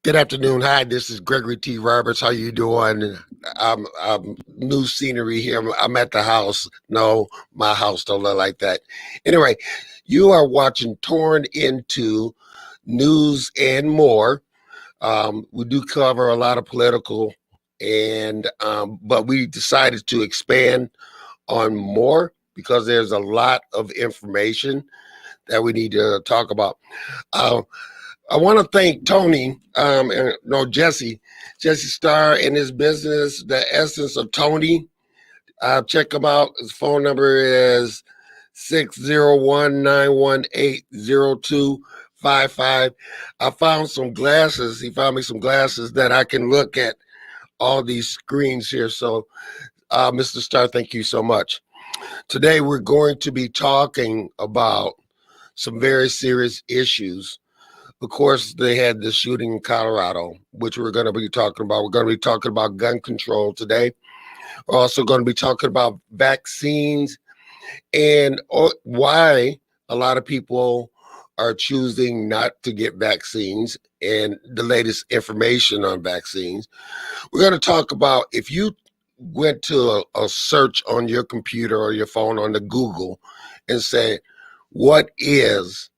Good afternoon. Hi, this is Gregory T. Roberts. How you doing? I'm new scenery here. I'm at the house. No, my house don't look like that. Anyway, you are watching Torn Into News and More. We do cover a lot of political, and but we decided to expand on more because there's a lot of information that we need to talk about. Uh, I want to thank Tony, and no Jesse Starr and his business, The Essence of Tony. Check him out. His phone number is 601-918-0255. I found some glasses. He found me some glasses that I can look at all these screens here. So, Mr. Starr, thank you so much. Today, we're going to be talking about some very serious issues. Of course, they had the shooting in Colorado, which we're going to be talking about. We're going to be talking about gun control today. We're also going to be talking about vaccines and why a lot of people are choosing not to get vaccines and the latest information on vaccines. We're going to talk about if you went to a search on your computer or your phone on the Google and say, what is,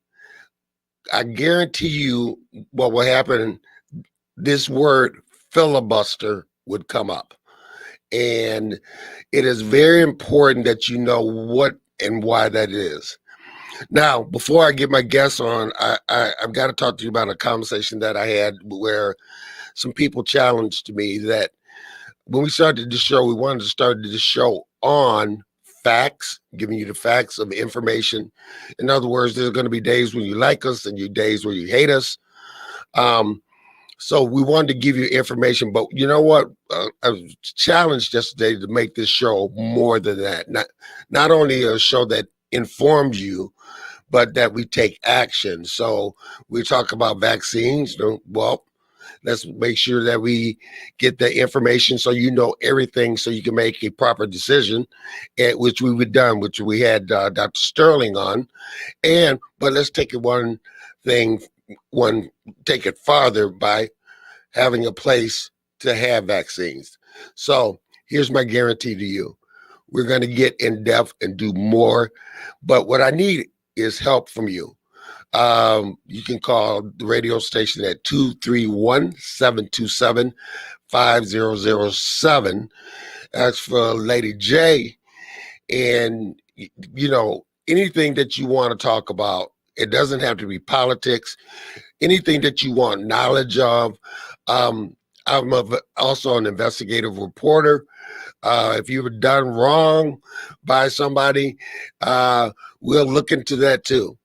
I guarantee you what will happen, this word filibuster would come up. And it is very important that you know what and why that is. Now, before I get my guests on, I've got to talk to you about a conversation that I had where some people challenged me that when we started the show, we wanted to start the show on facts, giving you the facts of information. In other words, there's going to be days when you like us and days where you hate us. So we wanted to give you information, but you know what? I was challenged yesterday to make this show more than that. Not only a show that informs you, but that we take action. So we talk about vaccines. Well, let's make sure that we get the information so you know everything so you can make a proper decision, which we've done, which we had Dr. Sterling on. But let's take it take it farther by having a place to have vaccines. So here's my guarantee to you. We're going to get in depth and do more. But what I need is help from you. You can call the radio station at 231-727-5007. That's for Lady J. And, anything that you want to talk about, it doesn't have to be politics, anything that you want knowledge of. I'm also an investigative reporter. If you were done wrong by somebody, we'll look into that too.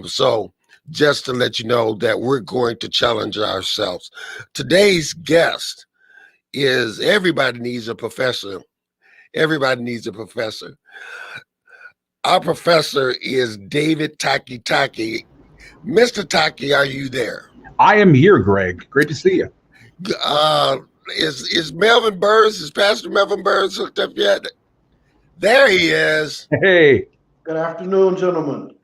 So just to let you know that we're going to challenge ourselves. Today's guest is everybody needs a professor. Everybody needs a professor. Our professor is David Taki. Mr. Taki, are you there? I am here, Greg. Great to see you. Is Pastor Melvin Burns hooked up yet? There he is. Hey. Good afternoon, gentlemen.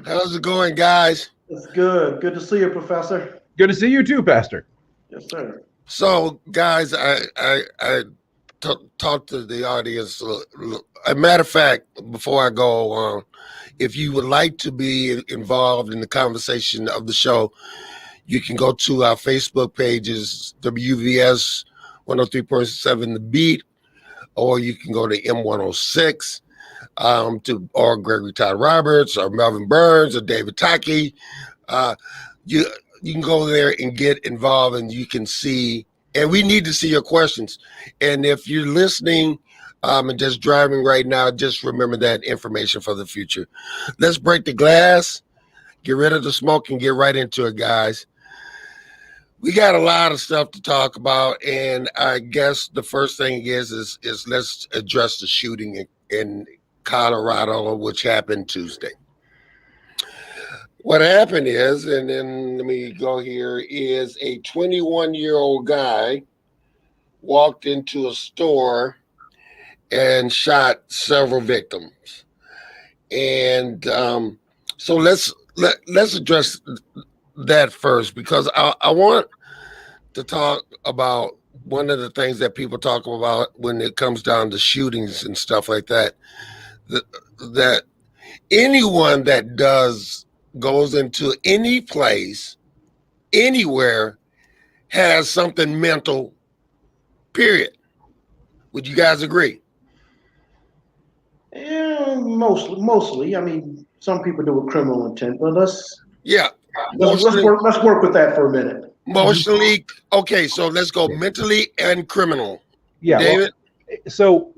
How's it going, guys? It's good. Good to see you, Professor. Good to see you too, Pastor. Yes, sir. So, guys, I talk to the audience. A matter of fact, before I go on, if you would like to be involved in the conversation of the show, you can go to our Facebook pages, WVS 103.7 The Beat, or you can go to M106 or Gregory Todd Roberts or Melvin Burns or David Taki. You can go there and get involved, and you can see, and we need to see your questions. And if you're listening and just driving right now, just remember that information for the future. Let's break the glass, get rid of the smoke, and get right into it, guys. We got a lot of stuff to talk about, and I guess the first thing is let's address the shooting in Colorado, which happened Tuesday. What happened is, and then let me go here, is a 21-year-old guy walked into a store and shot several victims. And so let's address that first, because I want to talk about one of the things that people talk about when it comes down to shootings and stuff like that. That, that anyone that goes into any place, anywhere, has something mental. Period. Would you guys agree? Yeah, mostly. I mean, some people do with criminal intent, but Yeah, let's mostly. work with that for a minute. Emotionally, okay. So let's go mentally and criminal. Yeah, well, David. so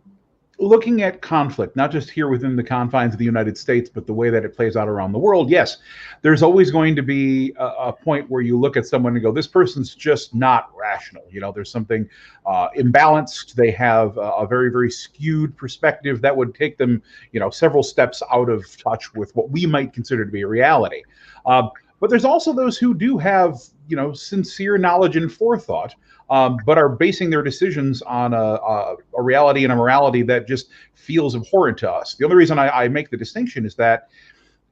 looking at conflict, not just here within the confines of the United States, but the way that it plays out around the world, yes, there's always going to be a point where you look at someone and go, this person's just not rational. There's something imbalanced. They have a very, very skewed perspective that would take them, several steps out of touch with what we might consider to be a reality. But there's also those who do have, sincere knowledge and forethought, but are basing their decisions on a reality and a morality that just feels abhorrent to us. The only reason I make the distinction is that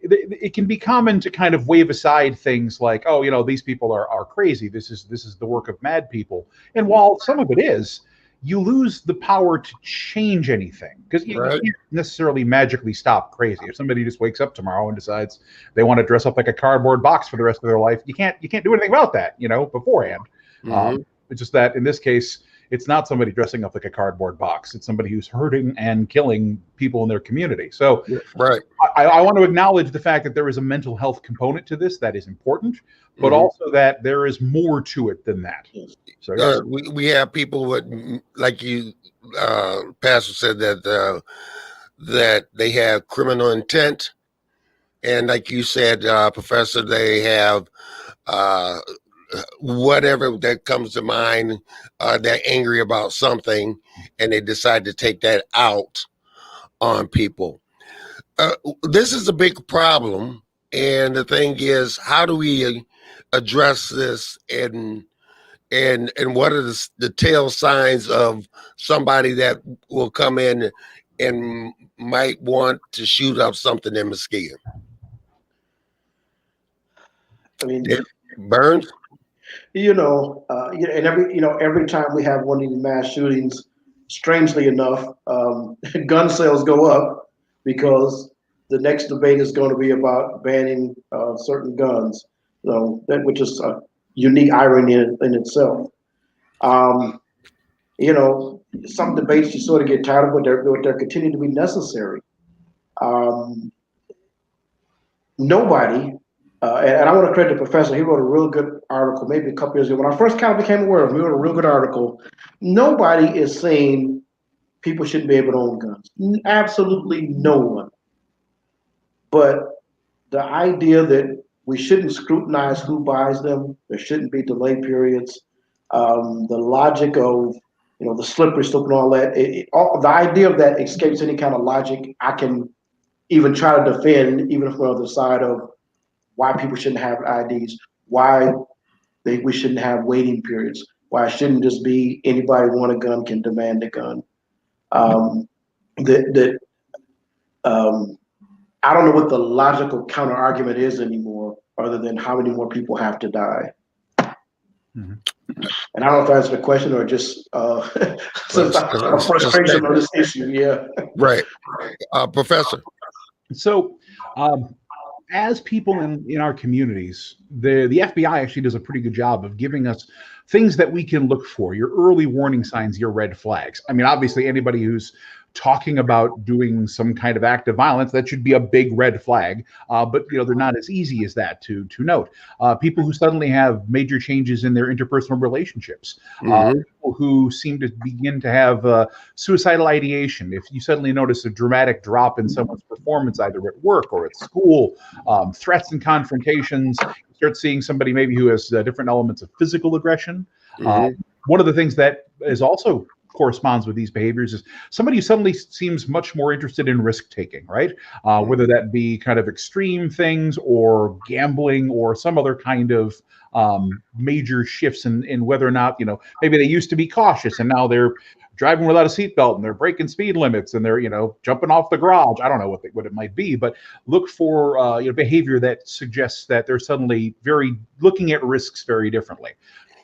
it can be common to kind of wave aside things like, oh, these people are crazy. This is the work of mad people. And while some of it is, you lose the power to change anything because you Right. can't necessarily magically stop crazy. If somebody just wakes up tomorrow and decides they want to dress up like a cardboard box for the rest of their life, you can't do anything about that, beforehand. Mhm. It's just that in this case, it's not somebody dressing up like a cardboard box. It's somebody who's hurting and killing people in their community. So Right. I want to acknowledge the fact that there is a mental health component to this that is important, but Mhm. also that there is more to it than that. So yes. We have people with, like you, Pastor said that they have criminal intent, and like you said, Professor, they have uh, whatever that comes to mind. They're angry about something, and they decide to take that out on people. This is a big problem, and the thing is, how do we address this and what are the tail signs of somebody that will come in and might want to shoot up something in Muskegon? I mean, Burns? and every time we have one of these mass shootings, strangely enough, gun sales go up because the next debate is going to be about banning certain guns. Which is a unique irony in itself. Um, some debates you sort of get tired of, but they're continuing to be necessary. Um, Nobody, and I want to credit the professor. He wrote a real good article, maybe a couple years ago. When I first kind of became aware of him, he wrote a real good article. Nobody is saying people shouldn't be able to own guns. Absolutely no one. But the idea that we shouldn't scrutinize who buys them, there shouldn't be delay periods, the logic of the slippery slope and all that. The idea of that escapes any kind of logic. I can even try to defend, even if we're on the side of why people shouldn't have IDs, why we shouldn't have waiting periods, why it shouldn't just be anybody want a gun can demand a gun. Um, that I don't know what the logical counter argument is anymore, other than how many more people have to die. Mm-hmm. And I don't know if I answered the question or just a frustration on this issue. Yeah. Right. Professor. So, as people in our communities, the FBI actually does a pretty good job of giving us things that we can look for, your early warning signs, your red flags. I mean, obviously, anybody who's talking about doing some kind of act of violence, that should be a big red flag. But they're not as easy as that to note. People who suddenly have major changes in their interpersonal relationships, people who seem to begin to have suicidal ideation. If you suddenly notice a dramatic drop in someone's performance, either at work or at school, threats and confrontations, you start seeing somebody maybe who has different elements of physical aggression. One of the things that is also corresponds with these behaviors is somebody who suddenly seems much more interested in risk taking, right? Whether that be kind of extreme things or gambling or some other kind of major shifts in whether or not, maybe they used to be cautious and now they're driving without a seatbelt and they're breaking speed limits and they're, jumping off the garage. I don't know what it might be, but look for behavior that suggests that they're suddenly looking at risks very differently.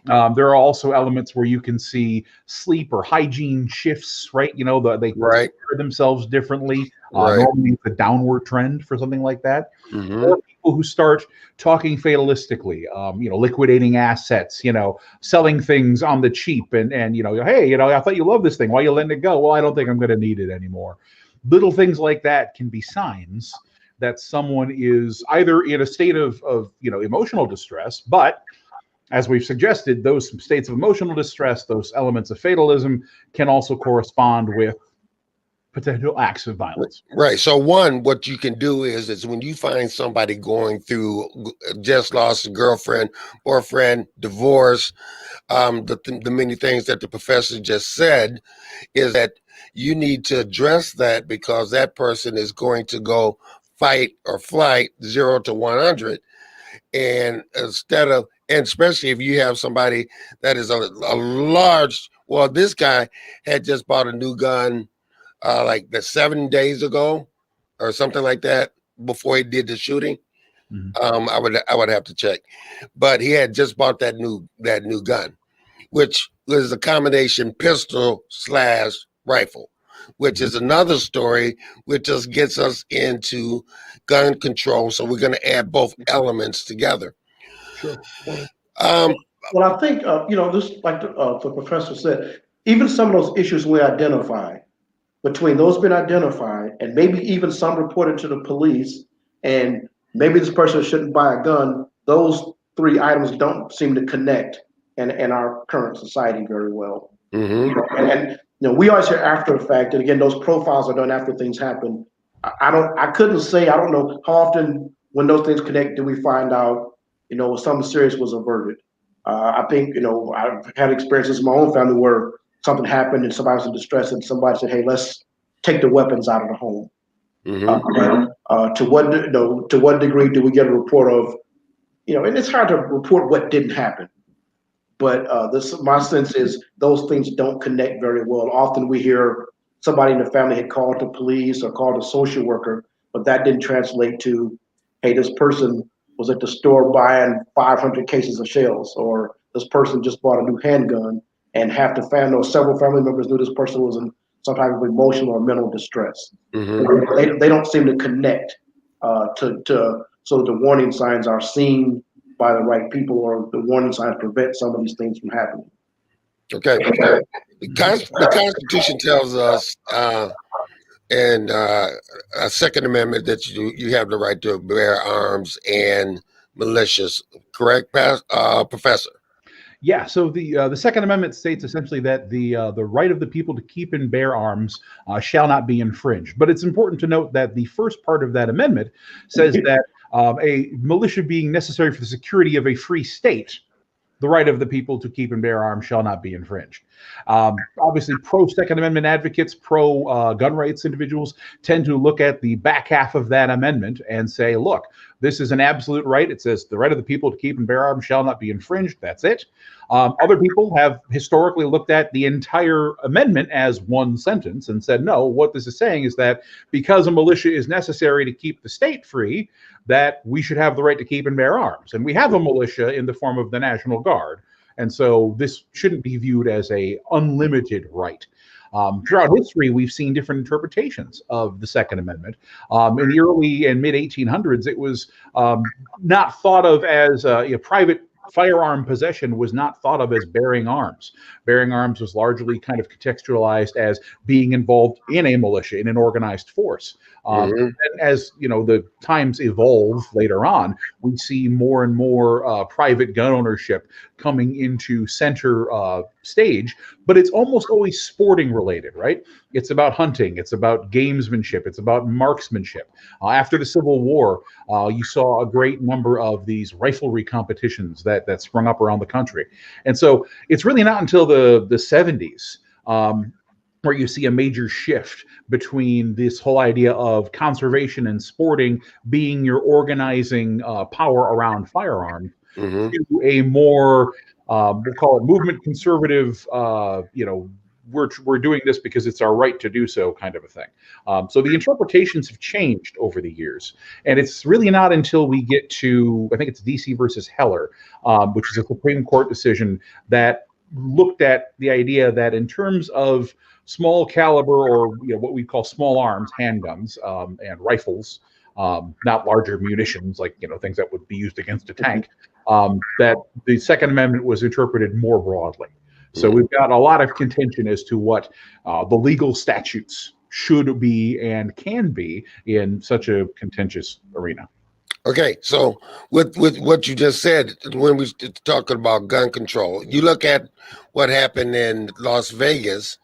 There are also elements where you can see sleep or hygiene shifts, right? They Right. care themselves differently. Right. Normally, it's a downward trend for something like that. Mm-hmm. Or people who start talking fatalistically, liquidating assets, selling things on the cheap, and hey, I thought you loved this thing. Why are you letting it go? Well, I don't think I'm going to need it anymore. Little things like that can be signs that someone is either in a state of emotional distress, but as we've suggested, those states of emotional distress, those elements of fatalism, can also correspond with potential acts of violence. Right. So one, what you can do is when you find somebody going through just lost a girlfriend, boyfriend, divorce, the many things that the professor just said, is that you need to address that, because that person is going to go fight or flight 0 to 100. And and especially if you have somebody that is a large, well, this guy had just bought a new gun like 7 days ago or something like that, before he did the shooting. Mhm. I would have to check, but he had just bought that new gun, which was a combination pistol / rifle, which is another story, which just gets us into gun control. So we're going to add both elements together. Sure. Um, Well, I think this, like the professor said, even some of those issues we identify, between those been identified, and maybe even some reported to the police, and maybe this person shouldn't buy a gun. Those three items don't seem to connect in our current society very well. mhm. And we always hear after the fact, and again, those profiles are done after things happen. I couldn't say, I don't know how often when those things connect do we find out, something serious was averted. I think, I've had experiences in my own family where something happened and somebody was in distress and somebody said, hey, let's take the weapons out of the home. To what degree do we get a report of, and it's hard to report what didn't happen. But my sense is those things don't connect very well. Often we hear somebody in the family had called the police or called a social worker, but that didn't translate to, hey, this person was at the store buying 500 cases of shells, or this person just bought a new handgun, and several family members knew this person was in some type of emotional or mental distress. They don't seem to connect so the warning signs are seen by the right people, or the warning signs prevent some of these things from happening. Okay. The Constitution tells us, and a Second Amendment, that you have the right to bear arms and militias. Correct, Professor? Yeah, so the Second Amendment states essentially that the right of the people to keep and bear arms shall not be infringed. But it's important to note that the first part of that amendment says that a militia being necessary for the security of a free state, the right of the people to keep and bear arms shall not be infringed. Obviously, pro-Second Amendment advocates, pro-gun rights individuals tend to look at the back half of that amendment and say, look, this is an absolute right. It says the right of the people to keep and bear arms shall not be infringed. That's it. Other people have historically looked at the entire amendment as one sentence and said, no, what this is saying is that because a militia is necessary to keep the state free, that we should have the right to keep and bear arms. And we have a militia in the form of the National Guard. And so this shouldn't be viewed as a unlimited right. Throughout history, we've seen different interpretations of the Second Amendment. In the early and mid 1800s, it was not thought of as private firearm possession was not thought of as bearing arms. Bearing arms was largely kind of contextualized as being involved in a militia, in an organized force. And as the times evolve later on, we see more and more private gun ownership coming into center stage, but it's almost always sporting related, right? It's about hunting, it's about gamesmanship, it's about marksmanship. After the Civil War, you saw a great number of these riflery competitions that sprung up around the country. And so it's really not until the 70s where you see a major shift between this whole idea of conservation and sporting being your organizing power around firearms to a more, we'll call it movement conservative, we're doing this because it's our right to do so, kind of a thing. So the interpretations have changed over the years, and it's really not until we get to, I think it's DC versus Heller, which is a Supreme Court decision that looked at the idea that in terms of small caliber, or what we call small arms, handguns, and rifles, not larger munitions like things that would be used against a tank, that the Second Amendment was interpreted more broadly. So we've got a lot of contention as to what the legal statutes should be and can be in such a contentious arena. Okay, so with what you just said, when we talking about gun control, you look at what happened in Las Vegas,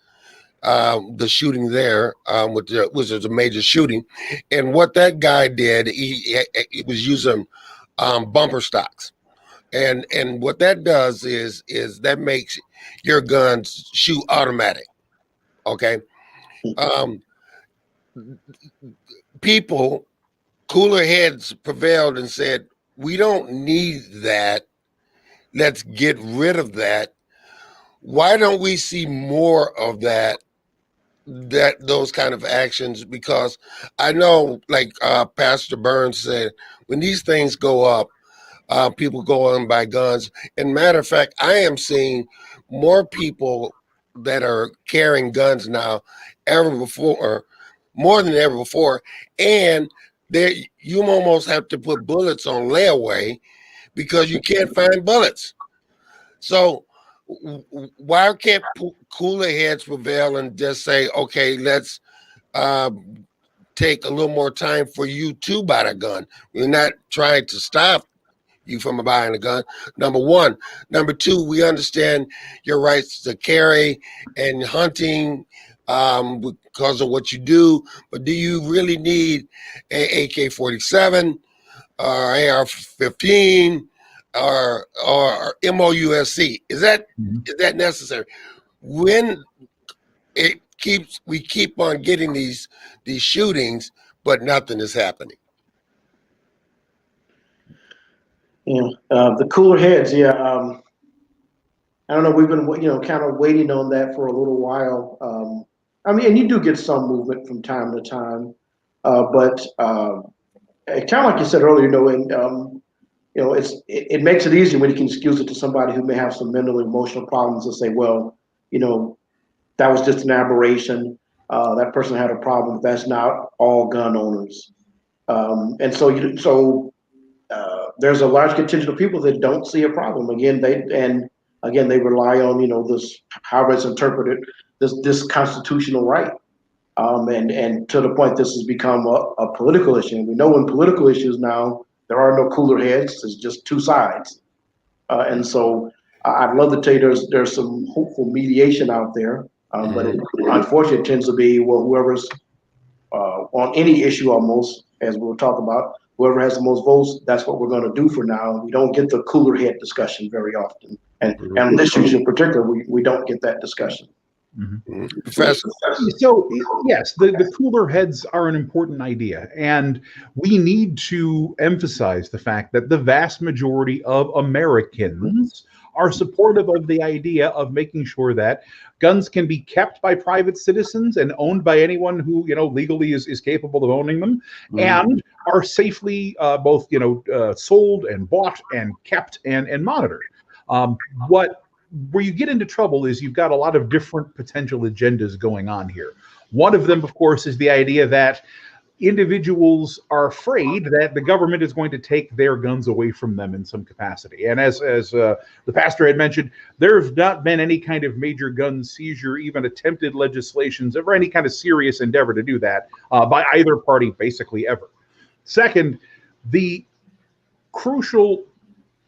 the shooting there, which was a major shooting, and what that guy did, he was using bumper stocks, and what that does is that makes your guns shoot automatic. Okay, people, cooler heads prevailed and said, we don't need that. Let's get rid of that. Why don't we see more of that those kind of actions? Because I know, like Pastor Burns said, when these things go up, people go on buy guns. And matter of fact, I am seeing more people that are carrying guns now ever before, more than ever before, and you almost have to put bullets on layaway because you can't find bullets. So why can't cooler heads prevail and just say, okay, let's take a little more time for you to buy a gun? We're not trying to stop you from buying a gun, number one. Number two, we understand your rights to carry and hunting because of what you do, but do you really need a AK-47 or AR-15 or MOUSC? Is that necessary? When we keep on getting these shootings, but nothing is happening. The cooler heads, I don't know. We've been, kind of waiting on that for a little while. I mean, and you do get some movement from time to time, but kind of like you said earlier, it makes it easier when you can excuse it to somebody who may have some mental and emotional problems and say, well, that was just an aberration. That person had a problem. That's not all gun owners, and so there's a large contingent of people that don't see a problem. Again, they rly on this, however it's interpreted, this constitutional right, and to the point this has become a political issue. And we know in political issues now there are no cooler heads. There's just two sides, and so I'd love to tell you there's some hopeful mediation out there, but it unfortunately tends to be, well, whoever's on any issue almost, as we'll talk about. Whoever has the most votes, that's what we're going to do for now. We don't get the cooler head discussion very often. And on this issue in particular, we don't get that discussion. Professor. So, yes, the cooler heads are an important idea. And we need to emphasize the fact that the vast majority of Americans are supportive of the idea of making sure that guns can be kept by private citizens and owned by anyone who legally is capable of owning them, and are safely both sold and bought and kept and monitored. Where you get into trouble is you've got a lot of different potential agendas going on here. One of them, of course, is the idea that individuals are afraid that the government is going to take their guns away from them in some capacity. And as the pastor had mentioned, there's not been any kind of major gun seizure, even attempted legislations, or any kind of serious endeavor to do that by either party, basically ever. Second, the crucial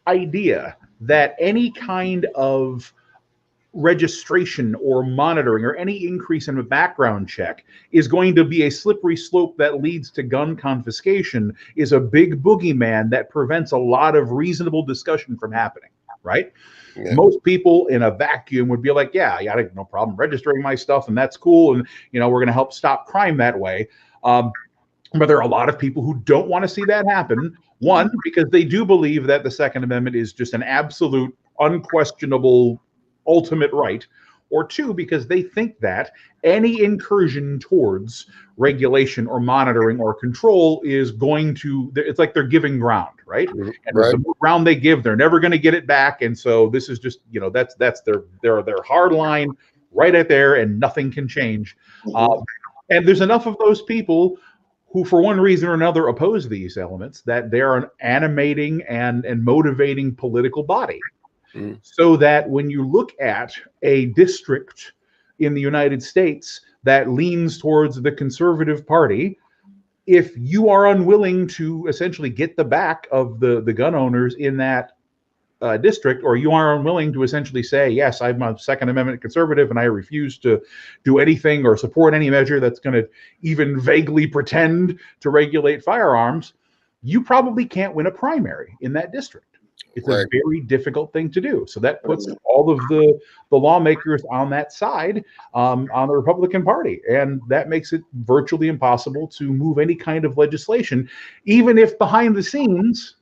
idea that any kind of registration or monitoring or any increase in a background check is going to be a slippery slope that leads to gun confiscation is a big boogeyman that prevents a lot of reasonable discussion from happening, right? Yeah. Most people in a vacuum would be like, yeah, no problem registering my stuff, and that's cool, and we're going to help stop crime that way. But there are a lot of people who don't want to see that happen. One, because they do believe that the Second Amendment is just an absolute, unquestionable, ultimate right, or two, because they think that any incursion towards regulation or monitoring or control is going to, it's like they're giving ground, right? And Right. the more ground they give, they're never going to get it back. And so this is just, that's their hard line right out there, and nothing can change. And there's enough of those people who, for one reason or another, oppose these elements, that they're an animating and motivating political body. So that when you look at a district in the United States that leans towards the conservative party, if you are unwilling to essentially get the back of the gun owners in that district, or you are unwilling to essentially say, yes, I'm a Second Amendment conservative and I refuse to do anything or support any measure that's going to even vaguely pretend to regulate firearms, you probably can't win a primary in that district. It's a very difficult thing to do. So that puts all of the lawmakers on that side, on the Republican Party. And that makes it virtually impossible to move any kind of legislation, even if behind the scenes,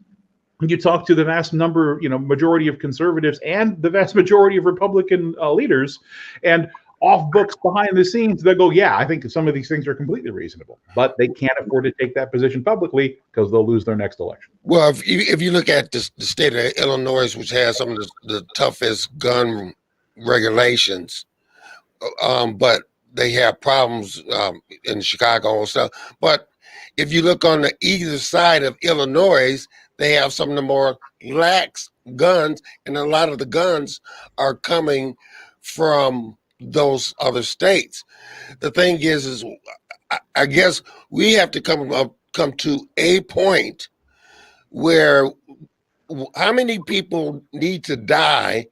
you talk to the vast number, majority of conservatives and the vast majority of Republican leaders, and off books behind the scenes, they'll go, yeah, I think some of these things are completely reasonable, but they can't afford to take that position publicly because they'll lose their next election. Well, if you look at the state of Illinois, which has some of the toughest gun regulations, but they have problems in Chicago and stuff. But if you look on the either side of Illinois, they have some of the more lax guns, and a lot of the guns are coming from those other states. The thing is I guess we have to come to a point where how many people need to die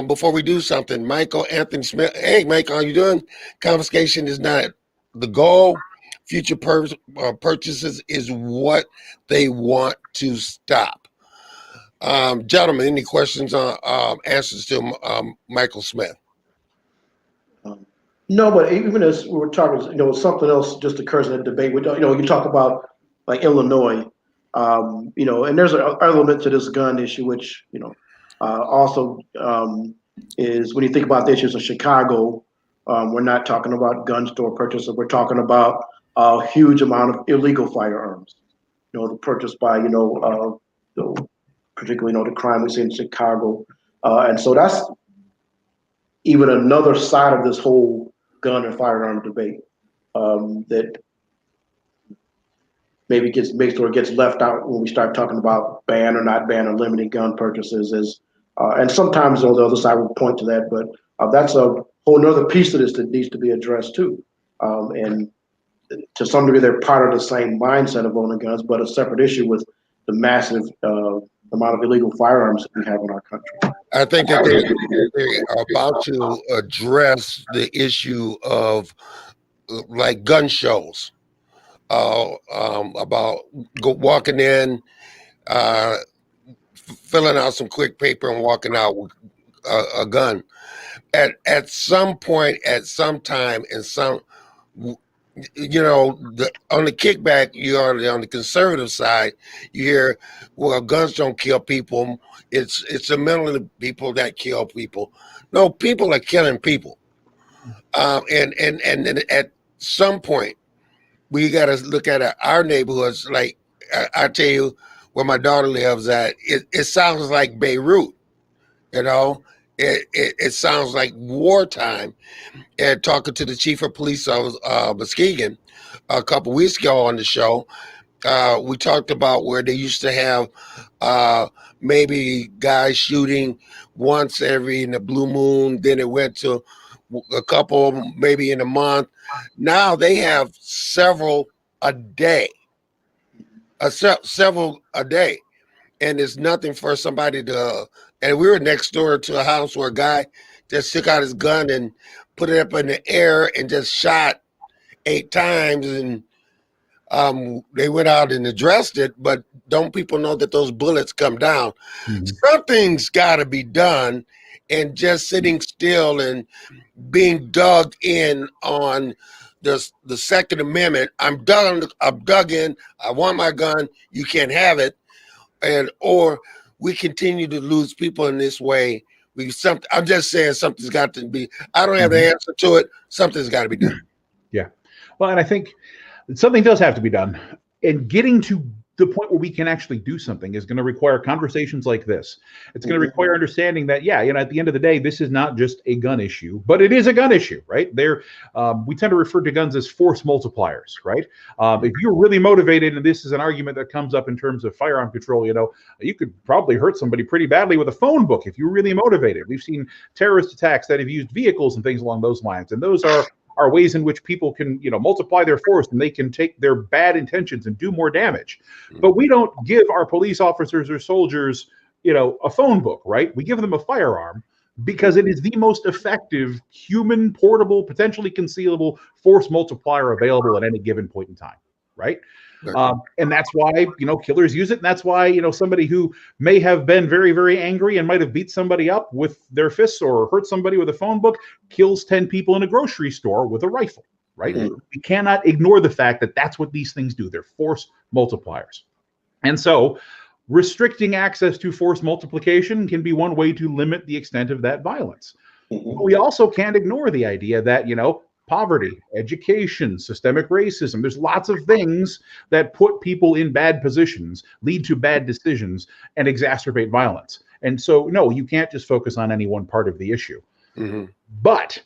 before we do something. Michael Anthony Smith. Hey, Michael, how you doing? Confiscation is not the goal. Future purchases is what they want to stop. Gentlemen, any questions on answers to Michael Smith? No, but even as we were talking, something else just occurs in the debate. You talk about like Illinois, and there's an element to this gun issue, which, also is when you think about the issues of Chicago, we're not talking about gun store purchases. We're talking about a huge amount of illegal firearms, purchased by, particularly, the crime we see in Chicago. And so that's even another side of this whole gun and firearm debate that maybe gets left out when we start talking about ban or not ban or limiting gun purchases. And sometimes, the other side will point to that, but that's a whole nother piece of this that needs to be addressed too. And to some degree, they're part of the same mindset of owning guns, but a separate issue with the massive amount of illegal firearms that we have in our country. I think that they are about to address the issue of like gun shows, about walking in, filling out some quick paper and walking out with a gun. At some point, at some time, in some, on the kickback, on the conservative side, you hear, well, guns don't kill people. It's the mentally people that kill people. No, people are killing people. And at some point, we got to look at our neighborhoods. Like I tell you, where my daughter lives at, it sounds like Beirut. It sounds like wartime. And talking to the chief of police of Muskegon a couple weeks ago on the show, we talked about where they used to have maybe guys shooting once every in the blue moon. Then it went to a couple maybe in a month. Now they have several a day. Several a day. And it's nothing for somebody to. And we were next door to a house where a guy just took out his gun and put it up in the air and just shot 8 times. And they went out and addressed it. But don't people know that those bullets come down? Mm-hmm. Something's got to be done. And just sitting still and being dug in on the Second Amendment. I'm dug in. I want my gun. You can't have it. Or we continue to lose people in this way I'm just saying something's got to be. I don't have the answer to it. Something's got to be done. Yeah. Well, and I think something does have to be done. And getting to the point where we can actually do something is going to require conversations like this. It's going to require understanding that, at the end of the day, this is not just a gun issue, but it is a gun issue, right? We tend to refer to guns as force multipliers, right? If you're really motivated, and this is an argument that comes up in terms of firearm control, you could probably hurt somebody pretty badly with a phone book if you're really motivated. We've seen terrorist attacks that have used vehicles and things along those lines, and those are ways in which people can, multiply their force, and they can take their bad intentions and do more damage. But we don't give our police officers or soldiers, a phone book, right? We give them a firearm because it is the most effective human, portable, potentially concealable force multiplier available at any given point in time, right? And that's why, killers use it. And that's why, somebody who may have been very, very angry and might have beat somebody up with their fists or hurt somebody with a phone book kills 10 people in a grocery store with a rifle, right? We cannot ignore the fact that that's what these things do. They're force multipliers. And so restricting access to force multiplication can be one way to limit the extent of that violence. We also can't ignore the idea that, poverty, education, systemic racism. There's lots of things that put people in bad positions, lead to bad decisions, and exacerbate violence. And so, no, you can't just focus on any one part of the issue. But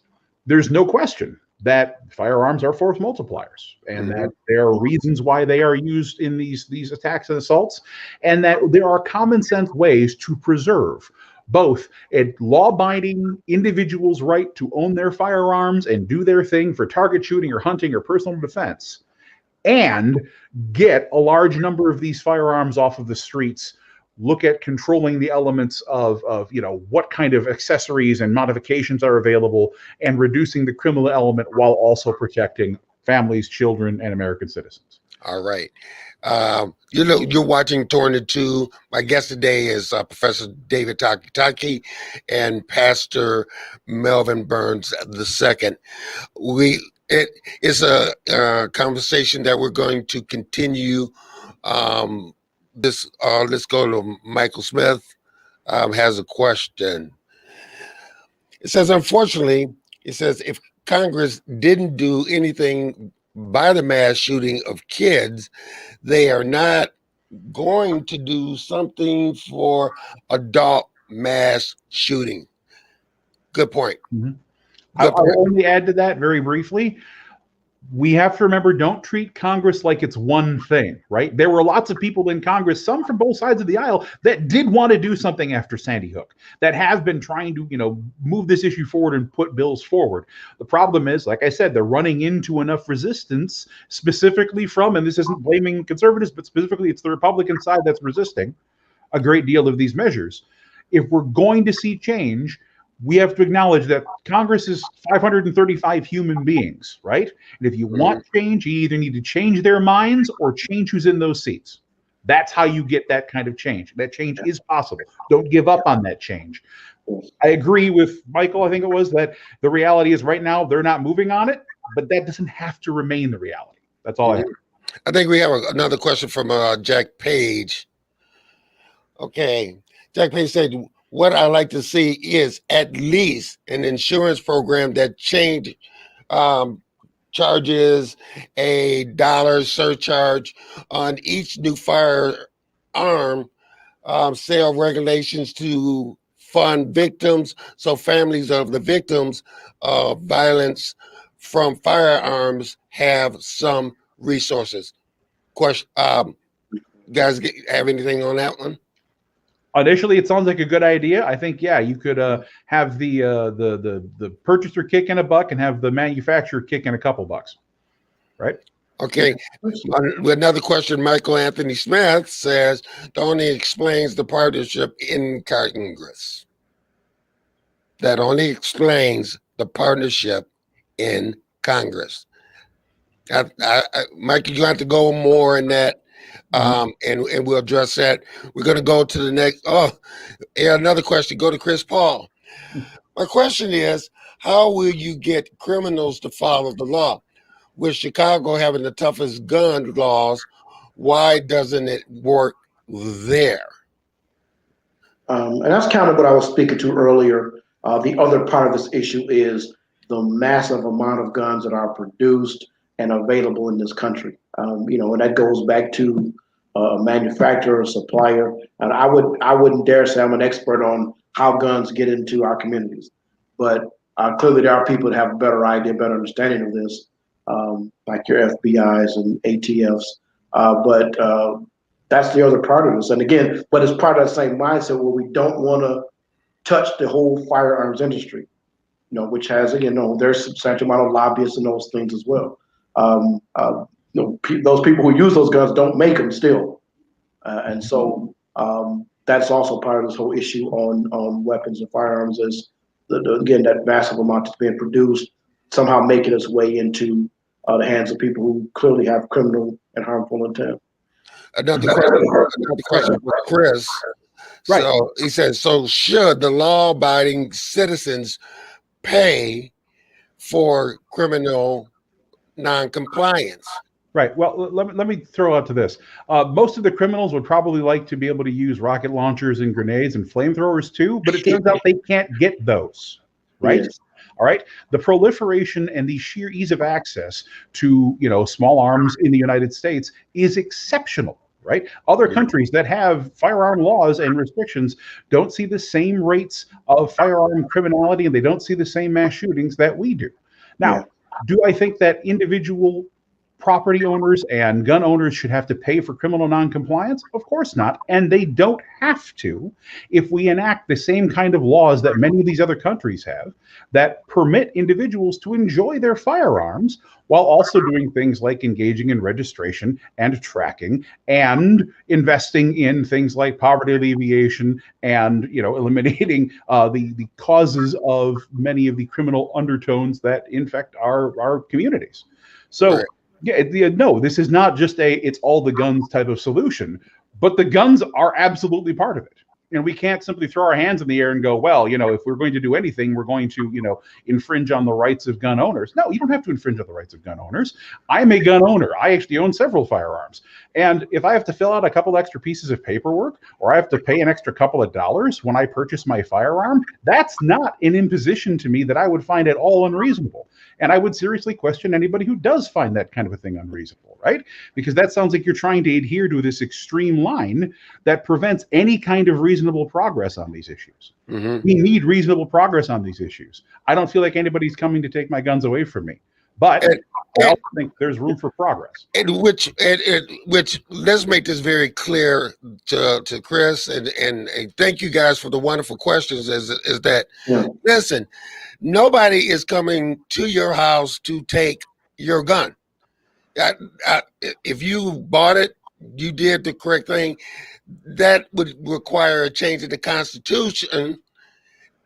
there's no question that firearms are force multipliers, and that there are reasons why they are used in these attacks and assaults, and that there are common sense ways to preserve both a law-abiding individual's right to own their firearms and do their thing for target shooting or hunting or personal defense, and get a large number of these firearms off of the streets. Look at controlling the elements of what kind of accessories and modifications are available, and reducing the criminal element while also protecting families, children, and American citizens. All right. You're watching Torn in Two. My guest today is Professor David Taki and Pastor Melvin Burns II. It is a conversation that we're going to continue. Let's go to Michael Smith. Has a question. It says, unfortunately, if Congress didn't do anything by the mass shooting of kids, they are not going to do something for adult mass shooting. Good point. I'll only add to that very briefly. We have to remember, don't treat Congress like it's one thing, right? There were lots of people in Congress, some from both sides of the aisle, that did want to do something after Sandy Hook, that have been trying to, move this issue forward and put bills forward. The problem is, like I said, they're running into enough resistance, specifically from, and this isn't blaming conservatives, but specifically it's the Republican side that's resisting a great deal of these measures. If we're going to see change, we have to acknowledge that Congress is 535 human beings, right? And if you want change, you either need to change their minds or change who's in those seats. That's how you get that kind of change. That change is possible. Don't give up on that change. I agree with Michael, I think it was, that the reality is right now they're not moving on it, but that doesn't have to remain the reality. That's all I have. I think we have another question from Jack Page. Okay. Jack Page said, what I like to see is at least an insurance program that charges $1 surcharge on each new firearm sale regulations to fund victims, so families of the victims of violence from firearms have some resources. Question, guys, have anything on that one? Initially, it sounds like a good idea. I think, you could have the purchaser kick in $1 and have the manufacturer kick in a couple bucks, right? Okay. Another question, Michael Anthony Smith says, only explains the partnership in Congress. That only explains the partnership in Congress. Michael, you have to go more in that. And we'll address that. We're going to go to the next. Another question. Go to Chris Paul. My question is, how will you get criminals to follow the law? With Chicago having the toughest gun laws, why doesn't it work there? And that's kind of what I was speaking to earlier. The other part of this issue is the massive amount of guns that are produced and available in this country. And that goes back to a manufacturer, a supplier, and I wouldn't dare say I'm an expert on how guns get into our communities, but clearly there are people that have a better idea, better understanding of this, like your FBI's and ATFs. But that's the other part of this. And again, but it's part of that same mindset where we don't want to touch the whole firearms industry, which has, again, there's a substantial amount of lobbyists and those things as well. Those people who use those guns don't make them still. And so that's also part of this whole issue on weapons and firearms is, again, that massive amount that's being produced, somehow making its way into the hands of people who clearly have criminal and harmful intent. Another question for Chris. Right. So he says, so should the law-abiding citizens pay for criminal non-compliance? Right. Well, let me throw out to this. Most of the criminals would probably like to be able to use rocket launchers and grenades and flamethrowers too, but it turns out they can't get those. Right. Yes. All right. The proliferation and the sheer ease of access to, small arms in the United States is exceptional. Right. Other countries that have firearm laws and restrictions don't see the same rates of firearm criminality, and they don't see the same mass shootings that we do. Now, do I think that individual property owners and gun owners should have to pay for criminal noncompliance? Of course not. And they don't have to if we enact the same kind of laws that many of these other countries have that permit individuals to enjoy their firearms while also doing things like engaging in registration and tracking and investing in things like poverty alleviation and eliminating the causes of many of the criminal undertones that infect our communities. So no, this is not just it's all the guns type of solution, but the guns are absolutely part of it. And we can't simply throw our hands in the air and go, well, if we're going to do anything, we're going to, infringe on the rights of gun owners. No, you don't have to infringe on the rights of gun owners. I'm a gun owner. I actually own several firearms. And if I have to fill out a couple extra pieces of paperwork, or I have to pay an extra couple of dollars when I purchase my firearm, that's not an imposition to me that I would find at all unreasonable. And I would seriously question anybody who does find that kind of a thing unreasonable, right? Because that sounds like you're trying to adhere to this extreme line that prevents any kind of reasonable progress on these issues. Mm-hmm. We need reasonable progress on these issues. I don't feel like anybody's coming to take my guns away from me. But I also think there's room for progress. Which let's make this very clear to Chris and thank you guys for the wonderful questions. Is that listen, nobody is coming to your house to take your gun. If you bought it, you did the correct thing. That would require a change of the Constitution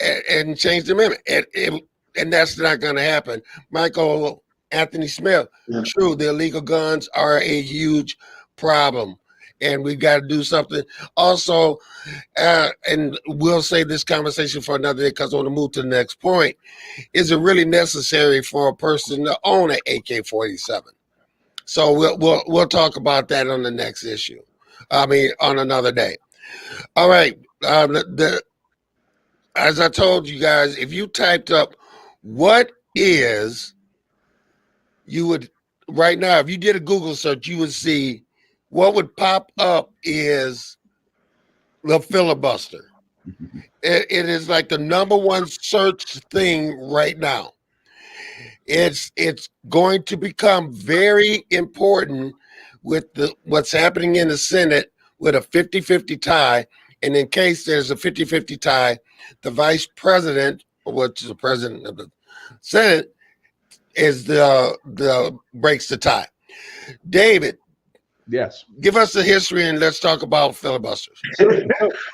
and change the amendment. And that's not going to happen. Michael Anthony Smith, true, the illegal guns are a huge problem, and we've got to do something. Also, and we'll save this conversation for another day because I want to move to the next point. Is it really necessary for a person to own an AK-47? So we'll talk about that on the next issue. On another day. All right. As I told you guys, if you typed up what is, you would right now, if you did a Google search, you would see what would pop up is the filibuster. It is like the number one search thing right now. It's going to become very important with what's happening in the Senate with a 50-50 tie. And in case there's a 50-50 tie, the vice president, which is the president of the Senate, is the breaks the tie. David. Yes. Give us the history and let's talk about filibusters.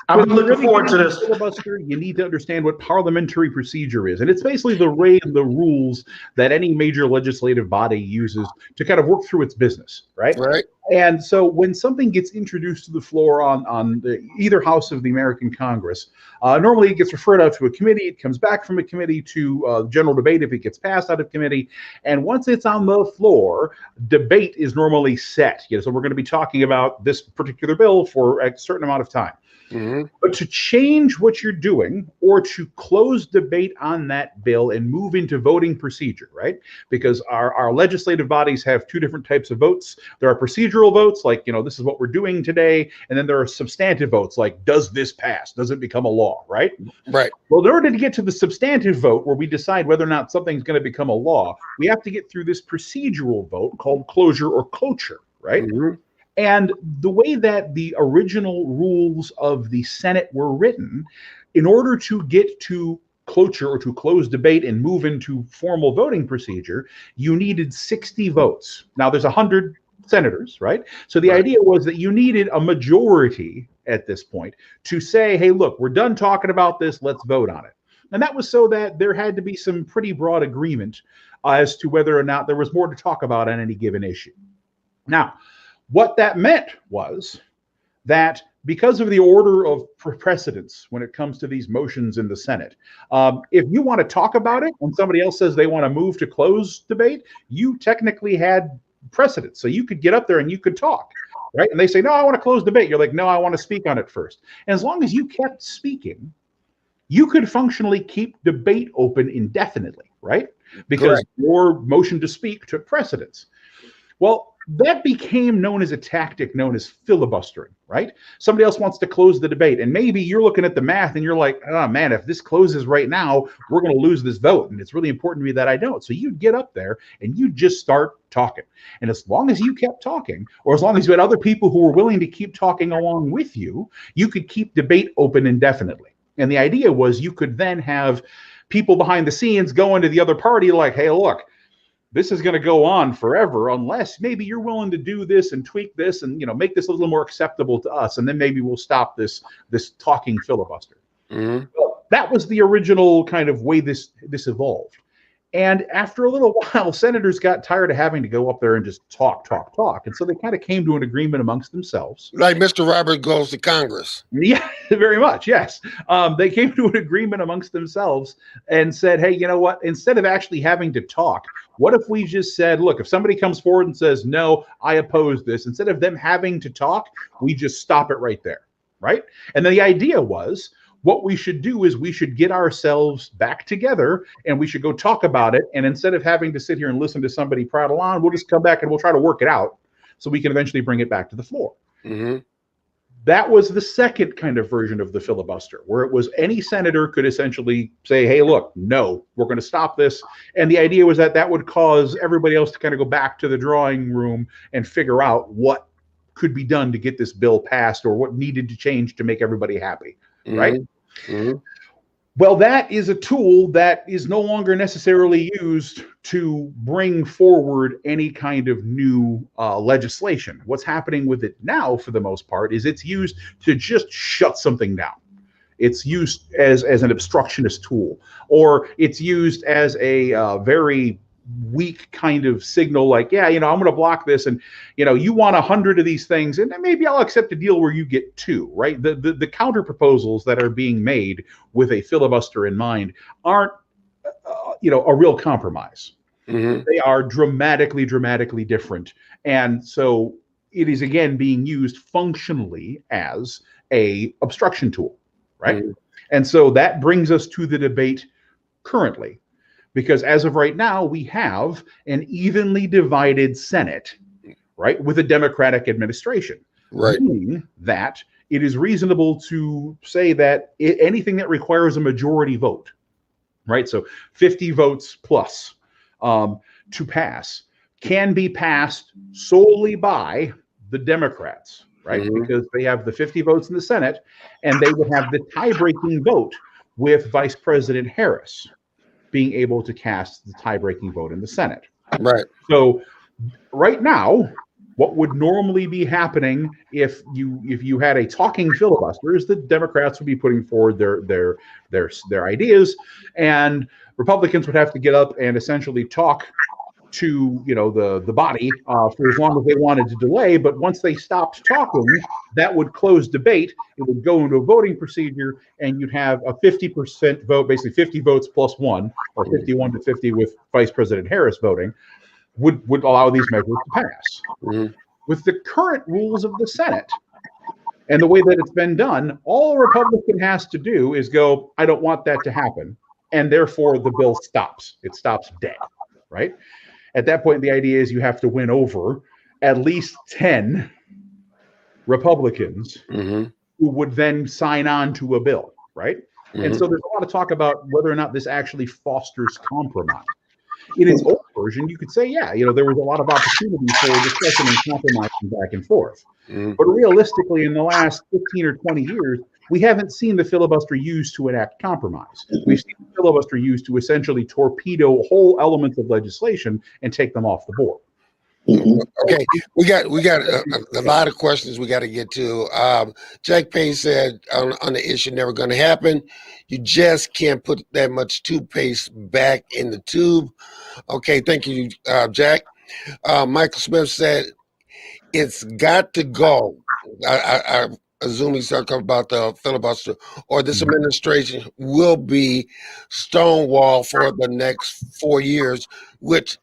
I'm looking forward to this. Filibuster, you need to understand what parliamentary procedure is. And it's basically the way and the rules that any major legislative body uses to kind of work through its business, right? Right. And so when something gets introduced to the floor on either house of the American Congress, normally it gets referred out to a committee. It comes back from a committee to general debate if it gets passed out of committee. And once it's on the floor, debate is normally set. So we're going to be talking about this particular bill for a certain amount of time. Mm-hmm. But to change what you're doing or to close debate on that bill and move into voting procedure, right? Because our legislative bodies have two different types of votes. There are procedural votes, like, this is what we're doing today. And then there are substantive votes, like, does this pass? Does it become a law, right? Right. Well, in order to get to the substantive vote where we decide whether or not something's going to become a law, we have to get through this procedural vote called closure or cloture, right? Mm-hmm. And the way that the original rules of the Senate were written, in order to get to cloture or to close debate and move into formal voting procedure, you needed 60 votes. Now, there's 100 senators, right? So the idea was that you needed a majority at this point to say, hey, look, we're done talking about this, let's vote on it. And that was so that there had to be some pretty broad agreement as to whether or not there was more to talk about on any given issue. Now, what that meant was that because of the order of precedence when it comes to these motions in the Senate, if you want to talk about it and somebody else says they want to move to close debate, you technically had precedence. So you could get up there and you could talk, right? And they say, no, I want to close debate. You're like, no, I want to speak on it first. And as long as you kept speaking, you could functionally keep debate open indefinitely, right? Because your motion to speak took precedence. Well, that became known as a tactic known as filibustering, right? Somebody else wants to close the debate, and maybe you're looking at the math and you're like, oh man, if this closes right now, we're going to lose this vote, and it's really important to me that I don't. So you'd get up there and you just start talking. And as long as you kept talking, or as long as you had other people who were willing to keep talking along with you, you could keep debate open indefinitely. And the idea was you could then have people behind the scenes go into the other party like, hey, look, this is going to go on forever unless maybe you're willing to do this and tweak this and make this a little more acceptable to us, and then maybe we'll stop this talking filibuster. Mm-hmm. Well, that was the original kind of way this evolved. And after a little while, senators got tired of having to go up there and just talk. And so they kind of came to an agreement amongst themselves. Like Mr. Robert goes to Congress. Yeah, very much. Yes. They came to an agreement amongst themselves and said, hey, you know what? Instead of actually having to talk, what if we just said, look, if somebody comes forward and says, no, I oppose this, instead of them having to talk, we just stop it right there. Right. And then the idea was, what we should do is we should get ourselves back together and we should go talk about it. And instead of having to sit here and listen to somebody prattle on, we'll just come back and we'll try to work it out so we can eventually bring it back to the floor. Mm-hmm. That was the second kind of version of the filibuster, where it was any senator could essentially say, hey, look, no, we're going to stop this. And the idea was that would cause everybody else to kind of go back to the drawing room and figure out what could be done to get this bill passed or what needed to change to make everybody happy. Mm-hmm. Right? Mm-hmm. Well, that is a tool that is no longer necessarily used to bring forward any kind of new legislation. What's happening with it now, for the most part, is it's used to just shut something down. It's used as an obstructionist tool, or it's used as a very weak kind of signal, like, yeah, I'm going to block this, and you want 100 of these things, and maybe I'll accept a deal where you get 2, right? The counter proposals that are being made with a filibuster in mind aren't a real compromise. Mm-hmm. They are dramatically different, and so it is again being used functionally as a obstruction tool, right? Mm-hmm. And so that brings us to the debate currently. Because as of right now, we have an evenly divided Senate, right, with a Democratic administration. Right. Meaning that it is reasonable to say that anything that requires a majority vote, right, so 50 votes plus to pass, can be passed solely by the Democrats, right, mm-hmm. because they have the 50 votes in the Senate, and they would have the tie-breaking vote with Vice President Harris being able to cast the tie-breaking vote in the Senate. Right. So right now, what would normally be happening if you had a talking filibuster is the Democrats would be putting forward their ideas, and Republicans would have to get up and essentially talk to the body for as long as they wanted to delay. But once they stopped talking, that would close debate. It would go into a voting procedure, and you'd have a 50% vote, basically 50 votes plus 1, or 51 to 50 with Vice President Harris voting, would allow these measures to pass. Mm-hmm. With the current rules of the Senate, And the way that it's been done, all a Republican has to do is go, I don't want that to happen. And therefore the bill stops. It stops dead, right? At that point, the idea is you have to win over at least 10 Republicans Mm-hmm. who would then sign on to a bill, right? And Mm-hmm. so there's a lot of talk about whether or not this actually fosters compromise. In its old version, you could say, yeah, there was a lot of opportunity for discussion and compromise back and forth. Mm-hmm. But realistically, in the last 15 or 20 years, we haven't seen the filibuster used to enact compromise. We've seen the filibuster used to essentially torpedo whole elements of legislation and take them off the board. Okay, we got a lot of questions we got to get to. Jack Payne said on the issue never going to happen. You just can't put that much toothpaste back in the tube. Okay, thank you, Jack. Michael Smith said it's got to go. I assume he's talking about the filibuster, or this administration will be Stonewall for the next 4 years, which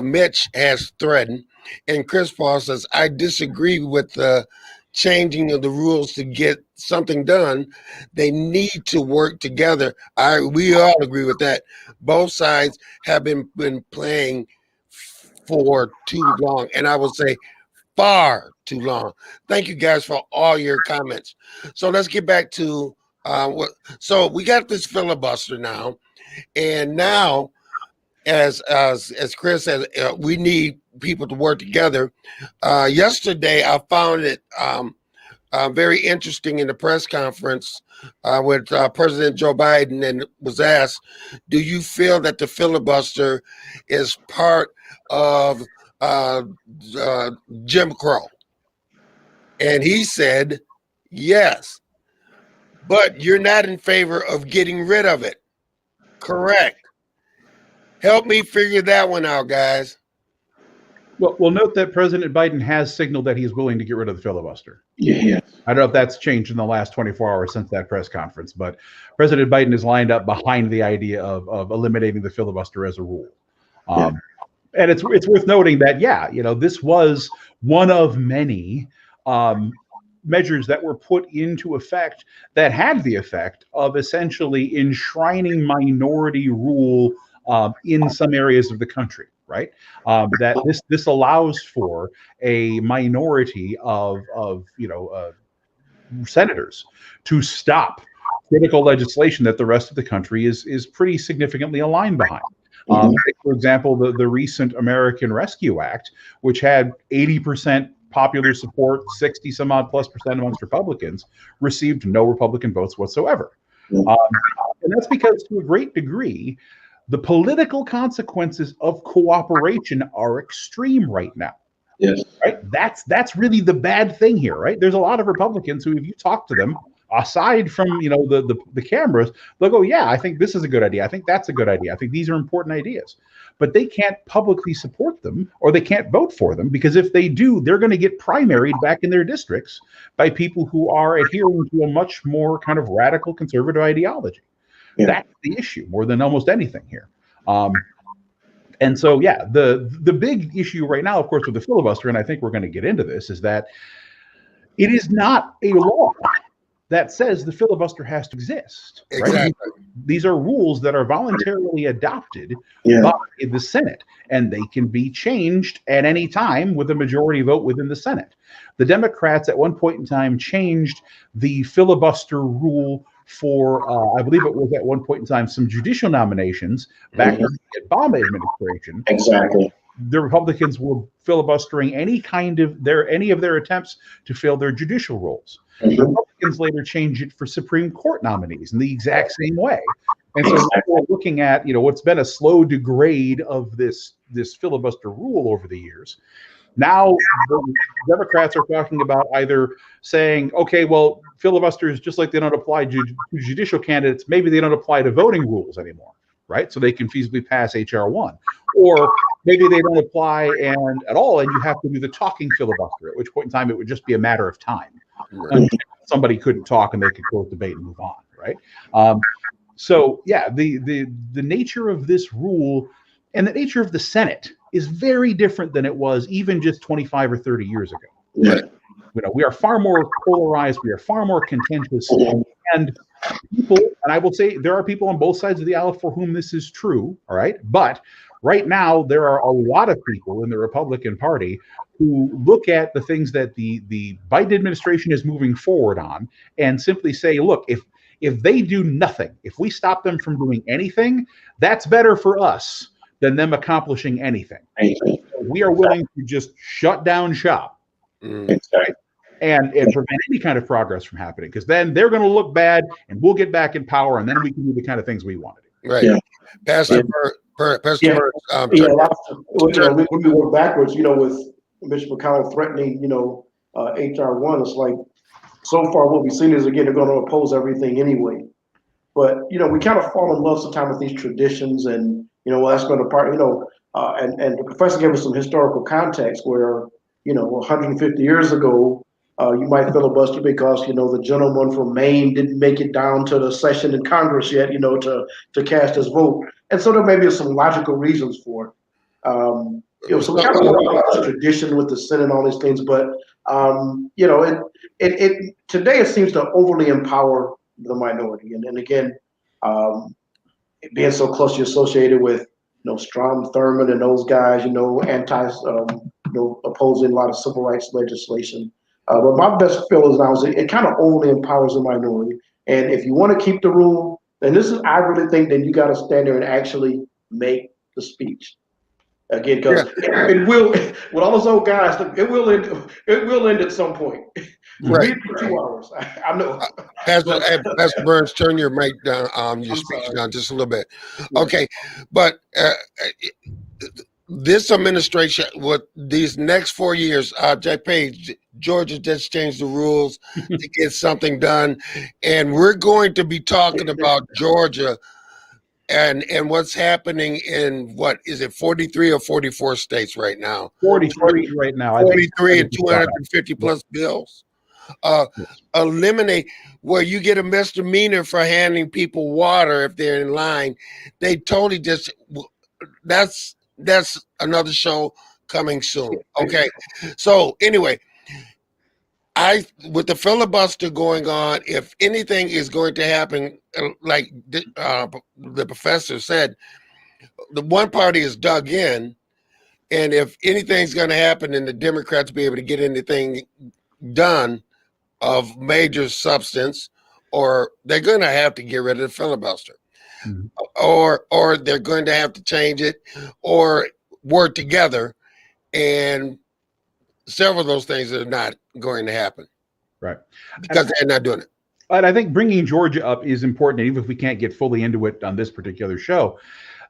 Mitch has threatened. And Chris Paul says, I disagree with the changing of the rules to get something done. They need to work together. We all agree with that. Both sides have been playing for too long, and I would say far too long. Thank you guys for all your comments. So let's get back to so we got this filibuster now, and now as Chris said, we need people to work together. Yesterday, I found it very interesting in the press conference with President Joe Biden, and was asked, do you feel that the filibuster is part of Jim Crow? And he said, yes, but you're not in favor of getting rid of it. Correct. Help me figure that one out, guys. Well, note that President Biden has signaled that he's willing to get rid of the filibuster. Yeah. I don't know if that's changed in the last 24 hours since that press conference, but President Biden is lined up behind the idea of eliminating the filibuster as a rule. And it's worth noting that, this was one of many measures that were put into effect that had the effect of essentially enshrining minority rule in some areas of the country, right? That this allows for a minority of senators to stop critical legislation that the rest of the country is pretty significantly aligned behind. For example, the recent American Rescue Act, which had 80% popular support, 60 some odd plus percent amongst Republicans, received no Republican votes whatsoever. And that's because, to a great degree, the political consequences of cooperation are extreme right now. Yes. Right? That's really the bad thing here, right? There's a lot of Republicans who, if you talk to them, aside from the cameras, they'll go, yeah, I think this is a good idea. I think that's a good idea. I think these are important ideas. But they can't publicly support them, or they can't vote for them, because if they do, they're going to get primaried back in their districts by people who are adhering to a much more kind of radical conservative ideology. Yeah. That's the issue more than almost anything here. And so, the big issue right now, of course, with the filibuster, and I think we're going to get into this, is that it is not a law that says the filibuster has to exist. Exactly. Right? These are rules that are voluntarily adopted by the Senate, and they can be changed at any time with a majority vote within the Senate. The Democrats at one point in time changed the filibuster rule for, I believe it was at one point in time, some judicial nominations back in the Obama administration. Exactly. The Republicans were filibustering any of their attempts to fill their judicial roles. The Republicans later changed it for Supreme Court nominees in the exact same way. And so we're looking at, what's been a slow degrade of this filibuster rule over the years. Now the Democrats are talking about either saying, okay, well, filibusters, just like they don't apply to judicial candidates, maybe they don't apply to voting rules anymore, right? So they can feasibly pass H.R. 1. Or maybe they don't apply at all, and you have to do the talking filibuster, at which point in time it would just be a matter of time. Right. Somebody couldn't talk and they could close debate and move on, right? The nature of this rule and the nature of the Senate is very different than it was even just 25 or 30 years ago. Yeah. We are far more polarized. We are far more contentious. And people, and I will say there are people on both sides of the aisle for whom this is true. All right. But right now, there are a lot of people in the Republican Party who look at the things that the Biden administration is moving forward on and simply say, look, if they do nothing, if we stop them from doing anything, that's better for us than them accomplishing anything. We are willing to just shut down shop. Right? And prevent any kind of progress from happening, because then they're going to look bad and we'll get back in power, and then we can do the kind of things we want to do. Right. Yeah. Pastor Mertz, when we work backwards, with Mitch McConnell threatening, HR 1, it's like, so far what we've seen is, again, they're going to oppose everything anyway. But, we kind of fall in love sometimes with these traditions, and, that's going to part, and the professor gave us some historical context where, 150 years ago, you might filibuster because, the gentleman from Maine didn't make it down to the session in Congress yet, to cast his vote. And so there may be some logical reasons for it. So we kind of tradition with the Senate and all these things, but, today it seems to overly empower the minority. And again, being so closely associated with, Strom Thurmond and those guys, opposing a lot of civil rights legislation. But my best feeling now is it kind of overly empowers the minority. And if you want to keep the rule, then I really think that you got to stand there and actually make the speech. Again, because it will, with all those old guys, it will end at some point. Right. 2 hours. I know. Pastor Burns, turn your mic down, your speech down just a little bit. Okay. But this administration, with these next 4 years, Jack Page, Georgia just changed the rules to get something done. And we're going to be talking about Georgia and what's happening in, what is it, 43 or 44 states right now? 43 right now. 43 and 250 plus bills. Eliminate where you get a misdemeanor for handing people water if they're in line. They totally just, that's another show coming soon. Okay. So anyway, with the filibuster going on, if anything is going to happen, like the professor said, the one party is dug in, and if anything's going to happen, and the Democrats be able to get anything done of major substance, or they're going to have to get rid of the filibuster, or they're going to have to change it, or work together, and several of those things are not going to happen. Right. Because they're not doing it. And I think bringing Georgia up is important, even if we can't get fully into it on this particular show.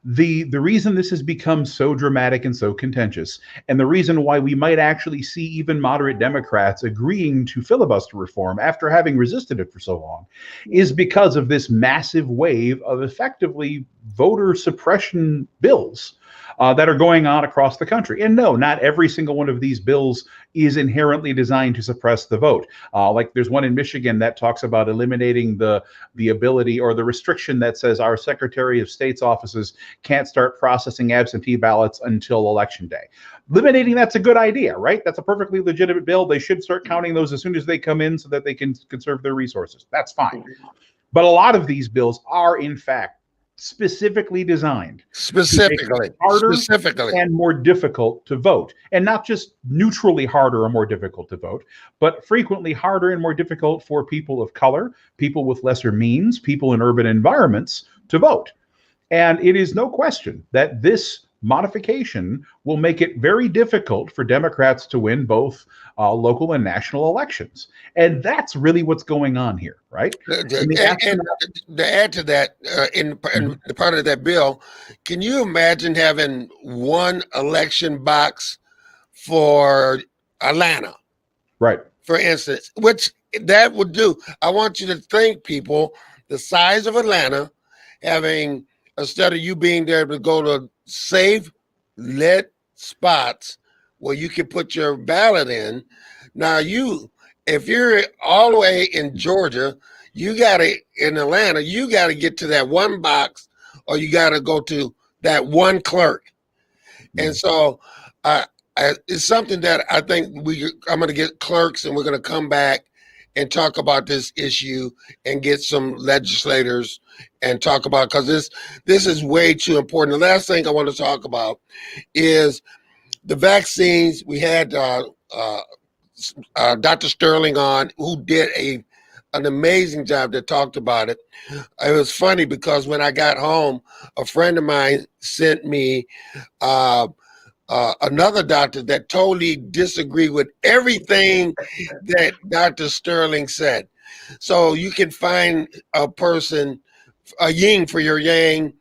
The reason this has become so dramatic and so contentious, and the reason why we might actually see even moderate Democrats agreeing to filibuster reform after having resisted it for so long, is because of this massive wave of effectively voter suppression bills that are going on across the country. And no, not every single one of these bills is inherently designed to suppress the vote. Like there's one in Michigan that talks about eliminating the ability or the restriction that says our Secretary of State's offices can't start processing absentee ballots until Election Day. Eliminating that's a good idea, right? That's a perfectly legitimate bill. They should start counting those as soon as they come in so that they can conserve their resources. That's fine. But a lot of these bills are, in fact, specifically designed harder and more difficult to vote, and not just neutrally harder or more difficult to vote, but frequently harder and more difficult for people of color, people with lesser means, people in urban environments to vote. And it is no question that this modification will make it very difficult for Democrats to win both local and national elections. And that's really what's going on here, right? And to add to that, in the part of that bill, can you imagine having one election box for Atlanta? Right. For instance, which that would do. I want you to think, people, the size of Atlanta, having, instead of you being there to go to safe, lit spots where you can put your ballot in. Now if you're all the way in Georgia, in Atlanta, you got to get to that one box, or you got to go to that one clerk. And so it's something that I think I'm going to get clerks and we're going to come back and talk about this issue and get some legislators and talk about, because this is way too important. The last thing I want to talk about is the vaccines. We had Dr. Sterling on, who did an amazing job, that talked about it. It was funny because when I got home, a friend of mine sent me another doctor that totally disagreed with everything that Dr. Sterling said. So you can find a person, a yin for your yang,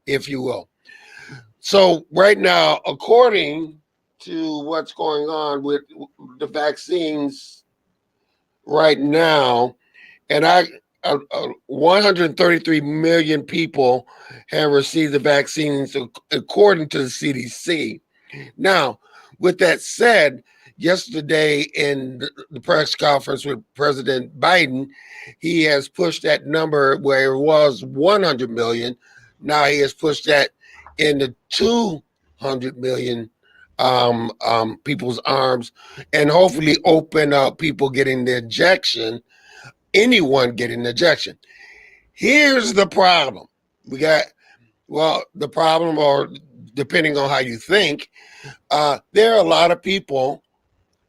if you will. So right now, according to what's going on with the vaccines right now, and 133 million people have received the vaccines according to the CDC. Now, with that said, yesterday in the press conference with President Biden, he has pushed that number where it was 100 million. Now he has pushed that into 200 million people's arms, and hopefully open up people getting the injection, anyone getting the injection. Here's the problem. The problem, or depending on how you think, there are a lot of people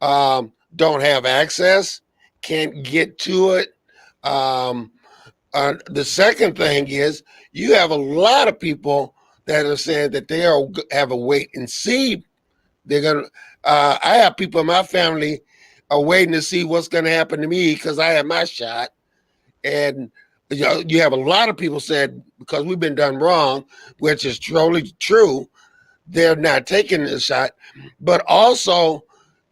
don't have access, can't get to it. The second thing is you have a lot of people that are saying that they have a wait and see. They're gonna. I have people in my family are waiting to see what's going to happen to me because I had my shot, and you have a lot of people said because we've been done wrong, which is totally true. They're not taking the shot, but also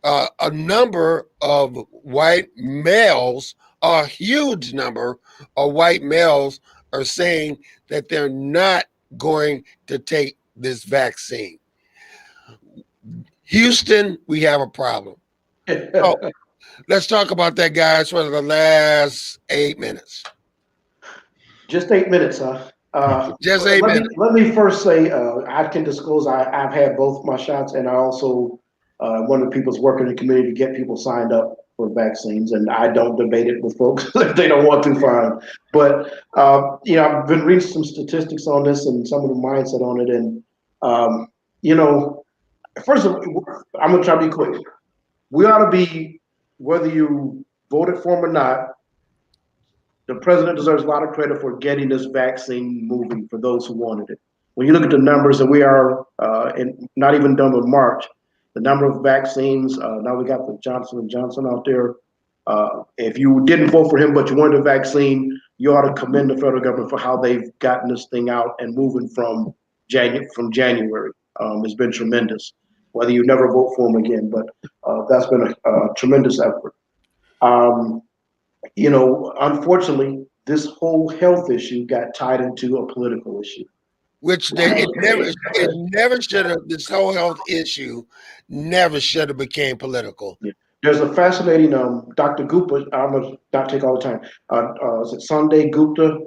a number of white males, a huge number of white males, are saying that they're not going to take this vaccine. Houston, we have a problem. So let's talk about that, guys, for the last 8 minutes. Just 8 minutes, huh? Just 8 minutes. Let me first say I can disclose I've had both my shots, and I also one of the people's working in the community to get people signed up for vaccines, and I don't debate it with folks if they don't want to, fine. But I've been reading some statistics on this and some of the mindset on it, and first of all, I'm gonna try to be quick. We ought to be, whether you voted for him or not, the president deserves a lot of credit for getting this vaccine moving for those who wanted it. When you look at the numbers, and we are not even done with March, the number of vaccines, now we got the Johnson & Johnson out there. If you didn't vote for him, but you wanted a vaccine, you ought to commend the federal government for how they've gotten this thing out and moving from January. It's been tremendous, whether you never vote for him again, but that's been a tremendous effort. Unfortunately, this whole health issue got tied into a political issue. Which it never should have. This whole health issue never should have became political. Yeah. There's a fascinating Dr. Gupta. I'm gonna not take all the time. Is it Sunday Gupta?